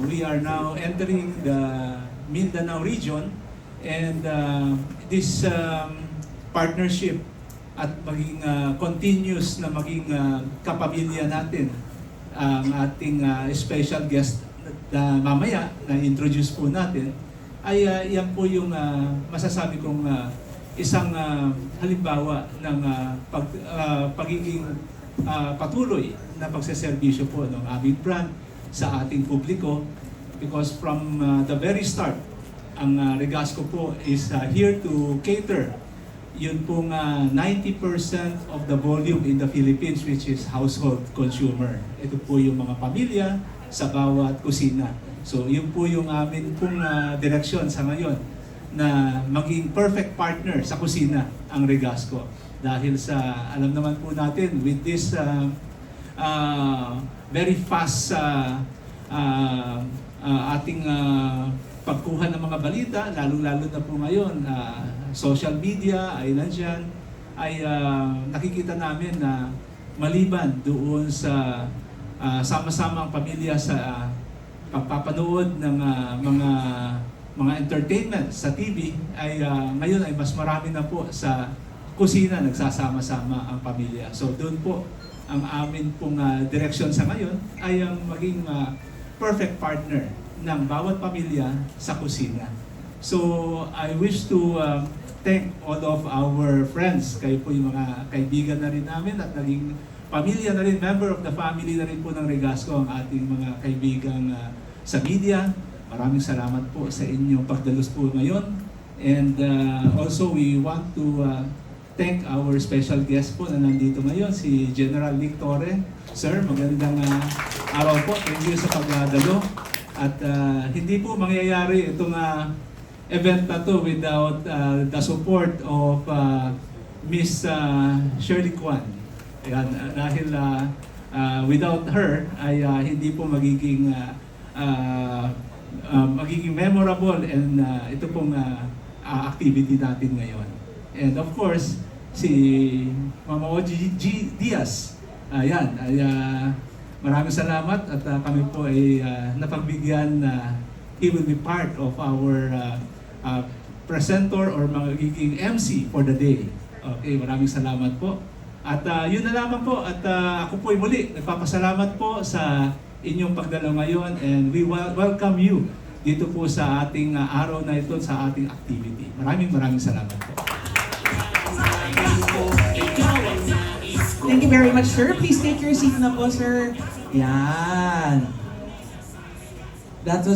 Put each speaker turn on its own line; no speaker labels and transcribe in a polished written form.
We are now entering the Mindanao region, and this partnership at maging continuous na maging kapamilya natin ang ating special guest na mamaya na introduce po natin ay yan po yung masasabi kong isang halimbawa ng pagiging patuloy na pagseserbisyo po ng aming brand sa ating publiko, because from the very start ang Regasco po is here to cater yun pong 90% of the volume in the Philippines, which is household consumer. Ito po yung mga pamilya sa bawat kusina. So yun po yung amin pong direksyon sa ngayon, na maging perfect partner sa kusina ang Regasco. Dahil sa, alam naman po natin, with this very fast ating pagkuha ng mga balita, lalo-lalo na po ngayon, social media ay nandyan, ay nakikita namin na maliban doon sa sama-sama ang pamilya sa pagpapanood ng mga entertainment sa TV, ay ngayon ay mas marami na po sa kusina nagsasama-sama ang pamilya. So doon po ang amin pong direksyon sa ngayon ay ang maging perfect partner ng bawat pamilya sa kusina. So I wish to thank all of our friends. Kayo po yung mga kaibigan na rin namin at naging pamilya na rin, member of the family na rin po ng Regasco, ang ating mga kaibigang sa media. Maraming salamat po sa inyong pagdalos po ngayon. And also we want to thank our special guest po na nandito ngayon, si General Nick Torre. Sir, magandang araw po. Thank you sa pagdalo. At hindi po mangyayari itong event na to without the support of Miss Shirley Kwan. Ayan, dahil without her ay hindi po magiging memorable and ito pong activity natin ngayon. And of course, si Mama Oji Diaz, ayan, ay maraming salamat at kami po ay napagbigyan na he will be part of our presenter or magiging MC for the day. Okay, maraming salamat po. At yun na lamang po, at ako po ay muli nagpapasalamat po sa inyong pagdalaw ngayon, and we welcome you dito po sa ating araw na ito, sa ating activity. Maraming salamat po.
Thank you very much, sir. Please take your seat na po, sir. Yan. That was